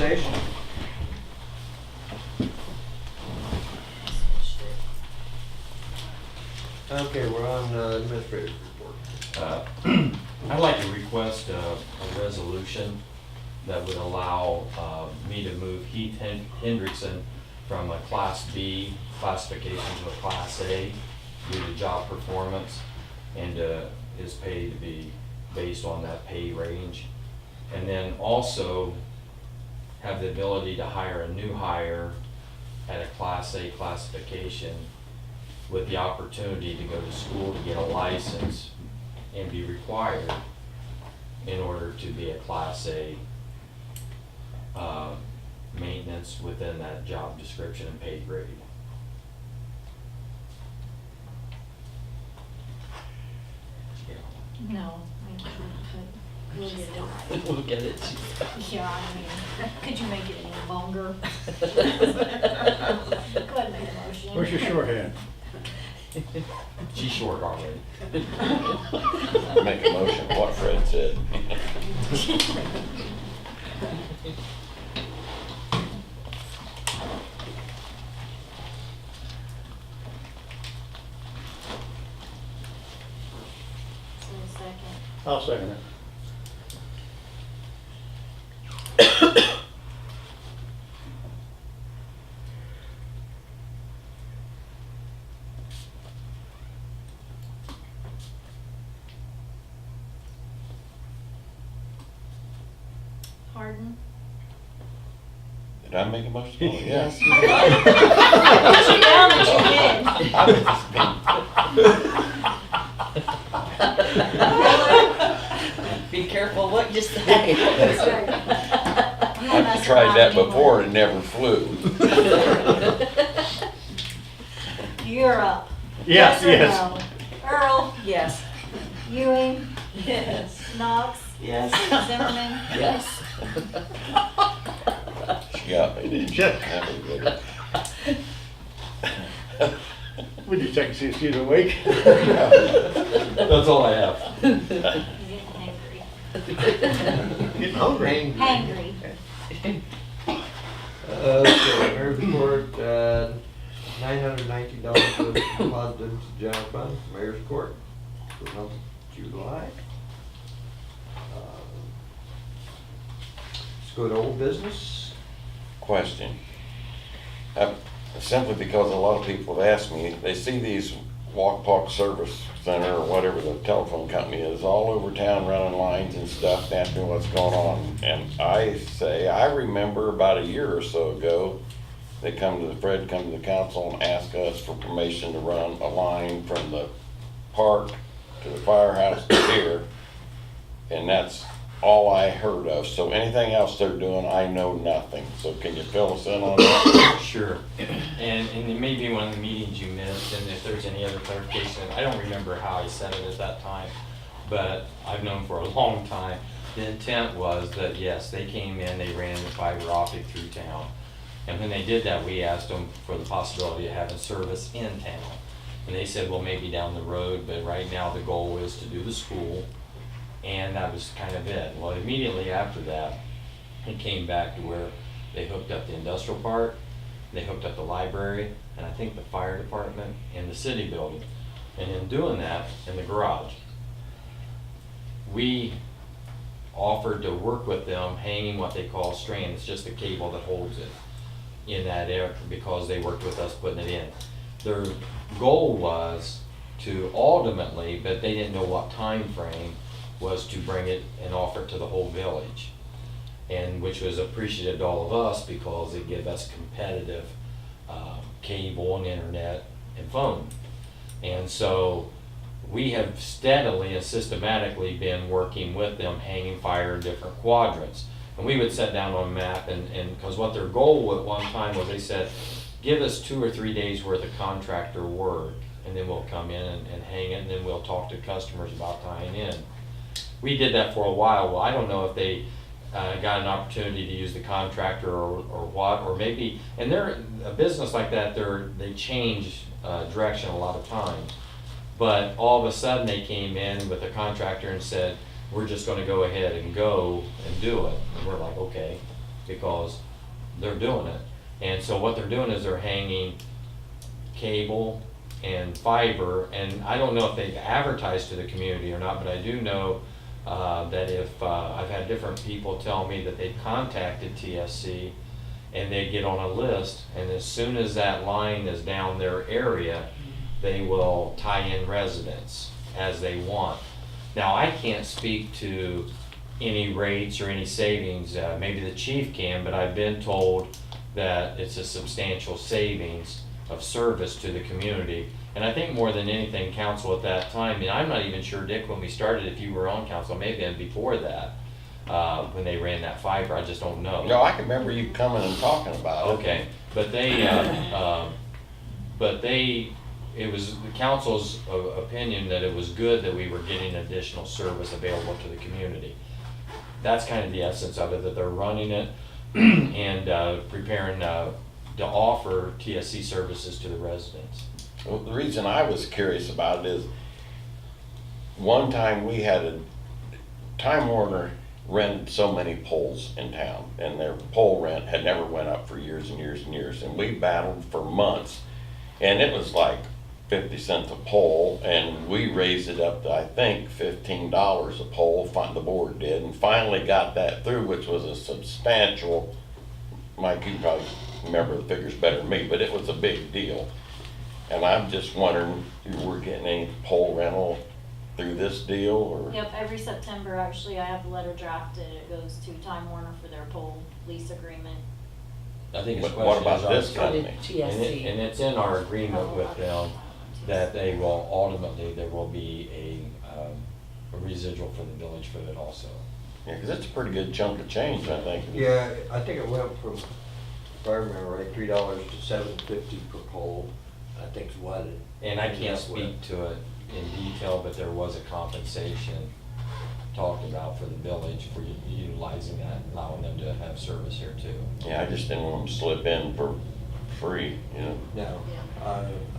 conversation? Okay, we're on administrative report. I'd like to request a resolution that would allow me to move Heath Hendrickson from a Class B classification to a Class A due to job performance, and his pay to be based on that pay range. And then also have the ability to hire a new hire at a Class A classification with the opportunity to go to school to get a license and be required in order to be a Class A maintenance within that job description and pay grade. No, I can't, but we'll get it. We'll get it. Yeah, I mean, could you make it any longer? Go ahead and make a motion. Where's your shorthand? She's short already. Make a motion, what Fred said. So a second. I'll second it. Harden? Did I make a motion? Oh, yes. Put you down that you did. Be careful what you say. That's right. I've tried that before and it never flew. You're up. Yes, or yes. no? Earl? Yes. Ewing? Yes. Knox? Yes. Zimmerman? Yes. She got me, didn't she? Check. That was good. Would you check and see if she's awake? That's all I have. You're getting hangry. Getting hungry. Hangry. Okay, mayor's report, $919 was deposited to general fund, mayor's court, for the month of July. Let's go to old business. Question. Simply because a lot of people have asked me, they see these Walk Talk Service Center or whatever the telephone company is all over town running lines and stuff, and asking what's going on. And I say, I remember about a year or so ago, Fred come to the council and ask us for permission to run a line from the park to the firehouse to here. And that's all I heard of. So anything else they're doing, I know nothing. So can you fill us in on that? Sure. And it may be one of the meetings you missed, and if there's any other clarification, I don't remember how I said it at that time, but I've known for a long time. The intent was that, yes, they came in, they ran the fiber optic through town. And when they did that, we asked them for the possibility of having service in town. And they said, well, maybe down the road, but right now the goal is to do the school. And that was kind of it. Well, immediately after that, it came back to where they hooked up the industrial park, they hooked up the library, and I think the fire department and the city building. And in doing that, in the garage, we offered to work with them hanging what they call strand. It's just the cable that holds it in that area, because they worked with us putting it in. Their goal was to ultimately, but they didn't know what time frame, was to bring it and offer it to the whole village, and which was appreciative to all of us because it gave us competitive cable and internet and phone. And so we have steadily and systematically been working with them, hanging fire in different quadrants. And we would set down on a map, and because what their goal at one time was, they said, give us 2 or 3 days worth of contractor work, and then we'll come in and hang it, and then we'll talk to customers about tying in. We did that for a while. Well, I don't know if they got an opportunity to use the contractor or what, or maybe, and they're a business like that, they change direction a lot of times. But all of a sudden they came in with a contractor and said, we're just going to go ahead and go and do it. And we're like, okay. because they're doing it. And so what they're doing is they're hanging cable and fiber, and I don't know if they've advertised to the community or not, but I do know that if, I've had different people tell me that they've contacted TSC and they get on a list, and as soon as that line is down their area, they will tie in residents as they want. Now, I can't speak to any rates or any savings, maybe the chief can, but I've been told that it's a substantial savings of service to the community. And I think more than anything, council at that time, and I'm not even sure, Dick, when we started, if you were on council, maybe even before that, when they ran that fiber, I just don't know. No, I can remember you coming and talking about it. Okay, but it was the council's opinion that it was good that we were getting additional service available to the community. That's kind of the essence of it, that they're running it and preparing to offer TSC services to the residents. Well, the reason I was curious about it is, one time we had Time Warner rented so many poles in town, and their pole rent had never went up for years and years and years, and we battled for months, and it was like 50 cents a pole, and we raised it up to, I think, $15 a pole, the board did, and finally got that through, which was a substantial, Mike, you probably remember the figures better than me, but it was a big deal. And I'm just wondering if we're getting any pole rental through this deal, or? Yep, every September, actually, I have a letter drafted, it goes to Time Warner for their pole lease agreement. I think his But question what about is, this For the company? TSC. and it's in our agreement with them that they will ultimately, there will be a residual for the village for it also. Yeah, because it's a pretty good chunk of change, I think. Yeah, I think it went from, if I remember right, $3 to $7.50 per pole, I think is what it. And I ended can't up with. speak to it in detail, but there was a compensation talked about for the village for utilizing that, allowing them to have service here too. Yeah, I just didn't want them to slip in for free, you know? No,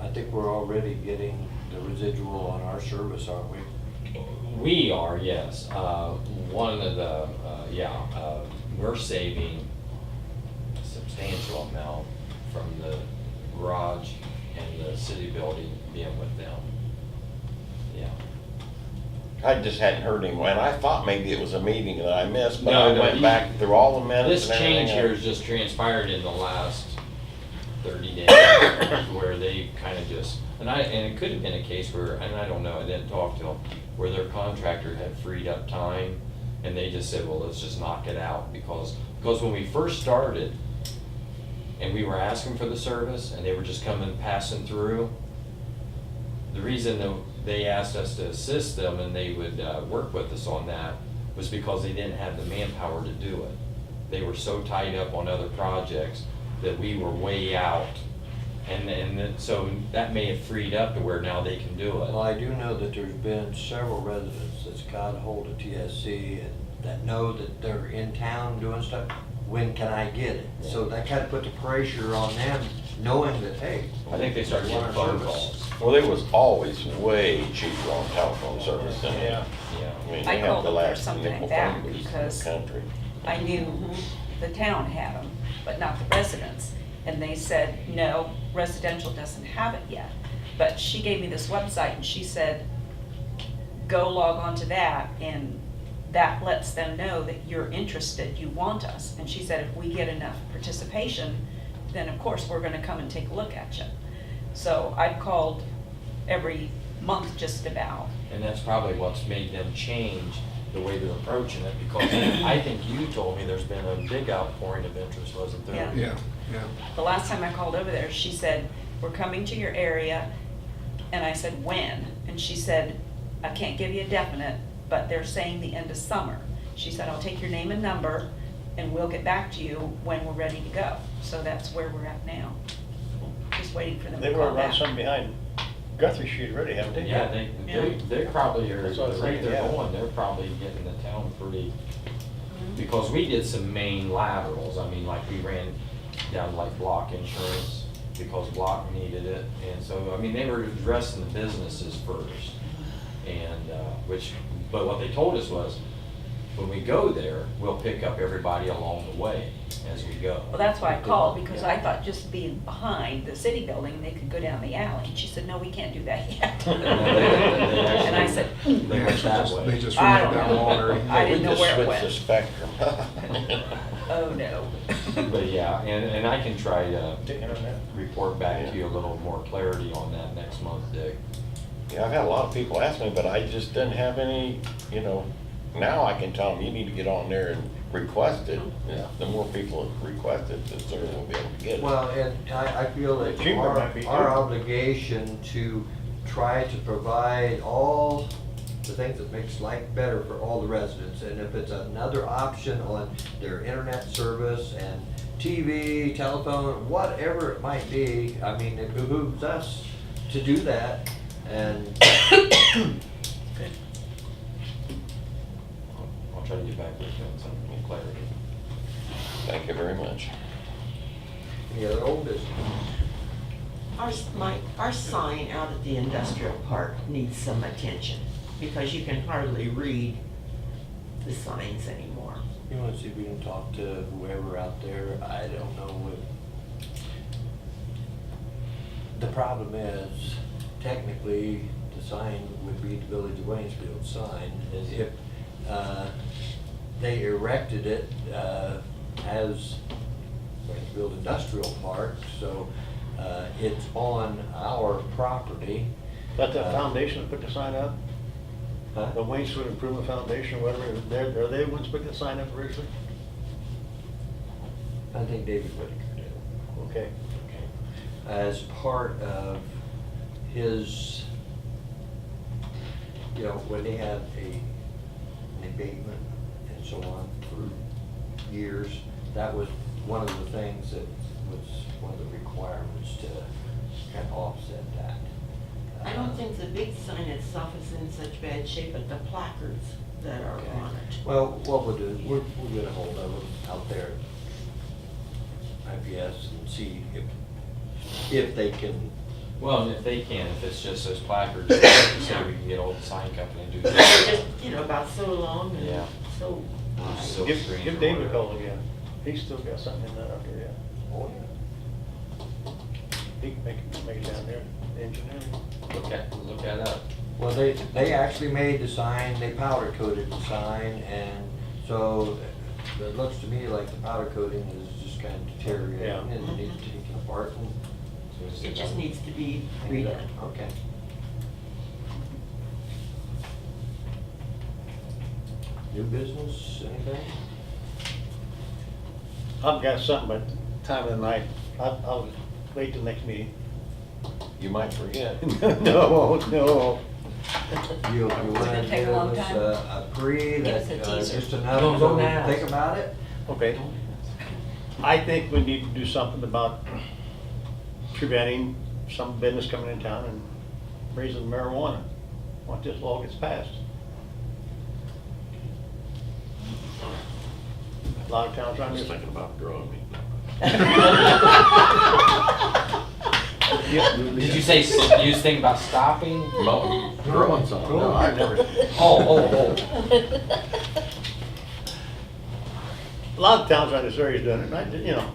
I think we're already getting the residual on our service, aren't we? We are, yes. One of the, we're saving a substantial amount from the garage and the city building being with them. Yeah. I just hadn't heard him, and I thought maybe it was a meeting that I missed, but No, I no, went you- back through all the minutes This and everything. change here has just transpired in the last 30 days, where they kind of just, and it could have been a case where, and I don't know, I didn't talk to them, where their contractor had freed up time, and they just said, well, let's just knock it out, because when we first started, and we were asking for the service, and they were just coming, passing through, the reason that they asked us to assist them and they would work with us on that was because they didn't have the manpower to do it. They were so tied up on other projects that we were way out. So that may have freed up to where now they can do Well, it. I do know that there's been several residents that's got a hold of TSC and that know that they're in town doing stuff. When can I get it? So that kind of put the pressure on them, knowing that, hey. I think they started getting we want phone our service. calls. Well, it was always way cheaper on telephone service than it. Yeah. Yeah. I mean, I they have called the them for last something nickel back phone booths in the because- country. I knew the town had them, but not the residents. And they said, no, residential doesn't have it yet. But she gave me this website and she said, go log on to that and that lets them know that you're interested, you want us. And she said, if we get enough participation, then of course we're gonna come and take a look at you. So I've called every month just about. And that's probably what's made them change the way they're approaching it, because I think you told me there's been a big outpouring of interest, wasn't there? Yeah. Yeah, yeah. The last time I called over there, she said, we're coming to your area, and I said, when? And she said, I can't give you a definite, but they're saying the end of summer. She said, I'll take your name and number, and we'll get back to you when we're ready to go. So that's where we're at now. Just waiting for them They to were call around back. some behind Guthrie Street already, haven't they? Yeah, they probably are, That's what I'm the rate thinking, they're yeah. going, they're probably getting the town pretty, because we did some main laterals, I mean, like we ran down like Block Insurance, because Block needed it, and so, I mean, they were addressing the businesses first. And, but what they told us was, when we go there, we'll pick up everybody along the way. as we go. Well, that's why I called, because I thought just being behind the city building, they could go down the alley. And she said, no, we can't do that yet. And I said, They went that They way. just I ran don't down know. Walner. I didn't know where it We just switched the spectrum. oh, no. But yeah, and I can try to The internet. report back to you a little more clarity on that next month, Dick. Yeah, I've had a lot of people ask me, but I just didn't have any, now I can tell them, you need to get on there and request it. Yeah. The more people request it, the sooner we'll be able to get it. Well, and I feel that Cheaper might be our too. obligation to try to provide all the things that makes life better for all the residents. And if it's another option on their internet service and TV, telephone, whatever it might be, I mean, it behooves us to do that. And I'll try to get back with you on some clarity. Thank you very much. any other old business? Our sign out at the industrial park needs some attention, because you can hardly read the signs anymore. You wanna see if we can talk to whoever out there? I don't know what. The problem is, technically, the sign would be the Village of Waynesfield sign, as if, they erected it, as Waynesfield Industrial Park, so, it's on our property. But the foundation that put the sign up, Huh? the Waynesfield Improvement Foundation, whatever, are they the ones who put the sign up originally? I think David Whitaker did. Okay. As part of his, when they had an abatement and so on for years, that was one of the things that was one of the requirements to kind of offset that. I don't think the big sign itself is in such bad shape, but the placards that are Okay. on it. Well, what we'll do is we'll get a hold of them out there at IPS and see if they can. Well, and if they can, if it's just those placards, so we can get old sign company and do They're that. just, about so long and Yeah. so high. Silk Give screens give or David a whatever. call again. He's still got something in that out there, yeah. Oh, He can make it down there, engineering. Look that up. Well, they actually made the sign, they powder coated the sign, and so it looks to me like the powder coating is just kind of deteriorating Yeah. and it needs to be taken apart and It just needs to be cleaned redone. up. Okay. New business, anything? I've got something, but time of the night, I'll wait till next meeting. You might forget. No, no. You Does wanna it take a give long us time? a pre Give us that, a teaser. just enough Don't so we ask. can think about it? Okay. I think we need to do something about preventing some business coming in town and raising marijuana once this law gets passed. A lot of towns around here. about growing me. Did you say, you was thinking about stopping? No, growing some. No, I've never. Oh. A lot of towns around this area is doing it, and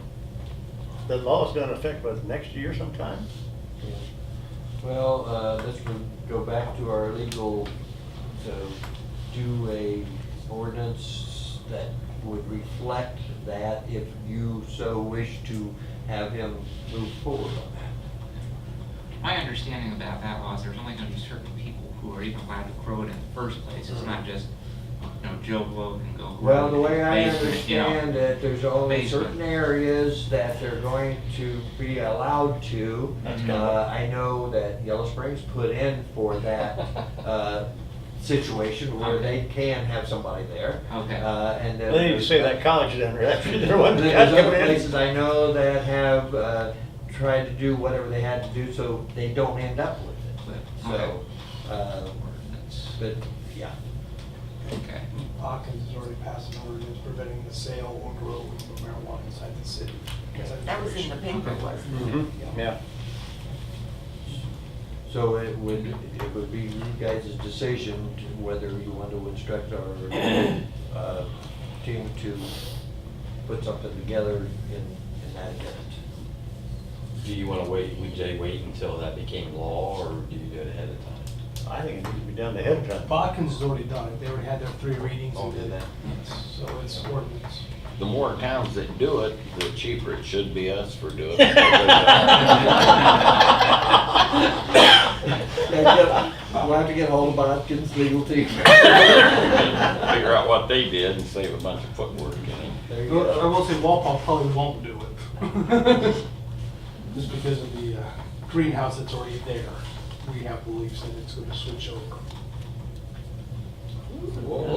the law's gonna affect, next year sometime? Well, this would go back to our legal, to do a ordinance that would reflect that if you so wish to have him move forward on that. My understanding about that law is there's only gonna be certain people who are even allowed to grow it in the first place. It's not just, Joe Blow can go. grow Well, it the in way I his basement, understand it, there's only basement. certain areas that they're going to be allowed to. That's kind of- I know that Yellow Springs put in for that, situation where they can have somebody there. Okay. And then. They need to say that college down there, they're one There's that's other coming in. places I know that have, tried to do whatever they had to do so they don't end up with it. So, Ordinance. but, yeah. Okay. Hawkins has already passed an ordinance preventing the sale or growing of marijuana inside the city. That was in the paper, wasn't it? Mhm, yeah. So it would be you guys' decision to whether you want to instruct our team to put something together in that event. Do you wanna wait, would they wait until that became law, or do you do it ahead of time? I think it needs to be done ahead of time. Botkins has already done it, they already had their 3 readings. Oh, and did they? So it's ordinance. The more towns that do it, the cheaper it should be us for doing it. We'll have to get hold of Bodkins legal team. Figure out what they did and save a bunch of footwork, you know. There you Well, I go. will say Walpole probably won't do it. Just because of the greenhouse that's already there. We have beliefs that it's gonna switch over.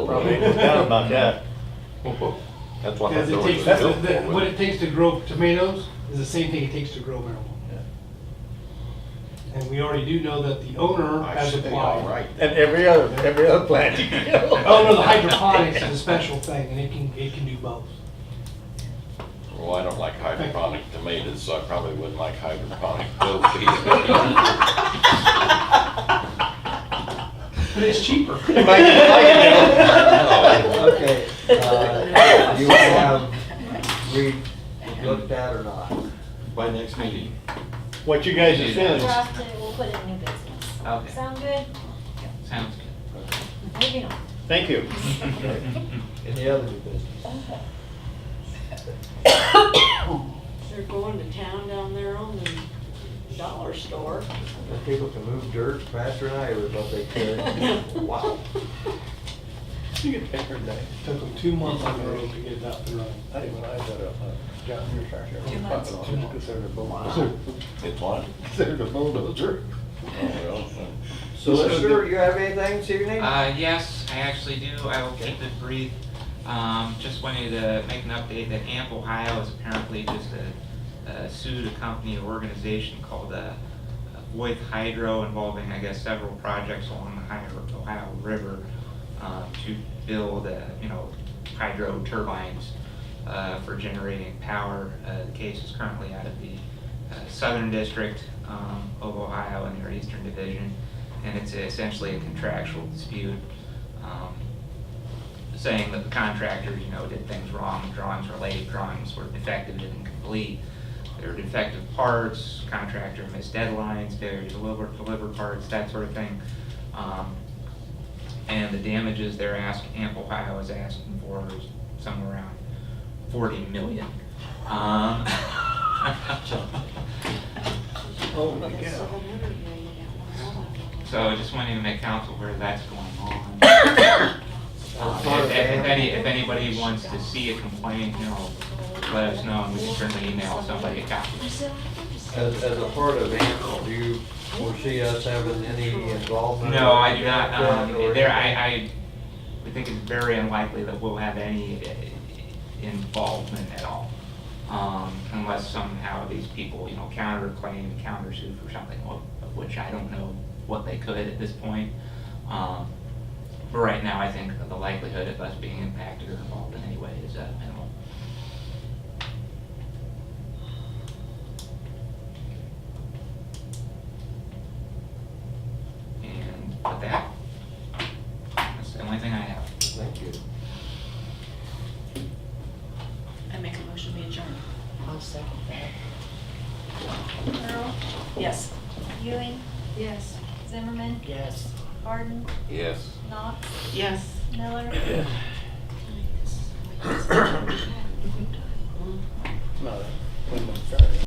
Probably ain't no doubt about that. That's what I Because it thought takes, it was built for. what it takes to grow tomatoes is the same thing it takes to grow marijuana. And we already do know that the owner I has should be all applied. right. And every other plant you can go. Oh, no, the hydroponics is a special thing, and it can do both. Well, I don't like hydroponic tomatoes, so I probably wouldn't like hydroponic dope either. But it's cheaper. You might get Okay, you want to have Reed looked at or not? By next meeting. what you guys are feeling. Draft it, we'll put it in new business. Okay. Sound good? Sounds good. Moving on. Thank you. Any other new business? They're going to town down there on the dollar store. The people can move dirt faster than I ever thought they could. Wow. You get paid for that. Took them 2 months on the road to get it up and running. I didn't realize that, John, you're sorry. 2 months. Considered a bulldozer. It's what? Considered a bulldozer. Oh, well, Solicitor, you have anything this evening? Yes, I actually do. I will keep it brief. Just wanted to make an update that AMP Ohio is apparently just sued a company or organization called Voith Hydro, involving, I guess, several projects along the Ohio River to build, hydro turbines for generating power. The case is currently out of the Southern District of Ohio in their Eastern Division, and it's essentially a contractual dispute, saying that the contractors, did things wrong. Drawings were late, drawings were defective and incomplete. There were defective parts, contractor missed deadlines, failure to deliver parts, that sort of thing. And the damages AMP Ohio is asking for is somewhere around $40 million. Oh, my God. So I just wanted to make council aware that's going on. If anybody wants to see a complaint, let us know, and we can certainly email somebody a copy. As a part of AMP, do you foresee us having any involvement? No, I do not. Or I think it's very unlikely that we'll have any involvement at all, unless somehow these people, counterclaim, countersue for something, of which I don't know what they could at this point. But right now, I think the likelihood of us being impacted or involved in any way is minimal. And with that, that's the only thing I have. Thank you. I make a motion, we adjourn. I'll second that. Earl, Yes. Ewing, Yes. Zimmerman, Yes. Barden, yes. Knox, Yes. Miller. No, that wouldn't have started.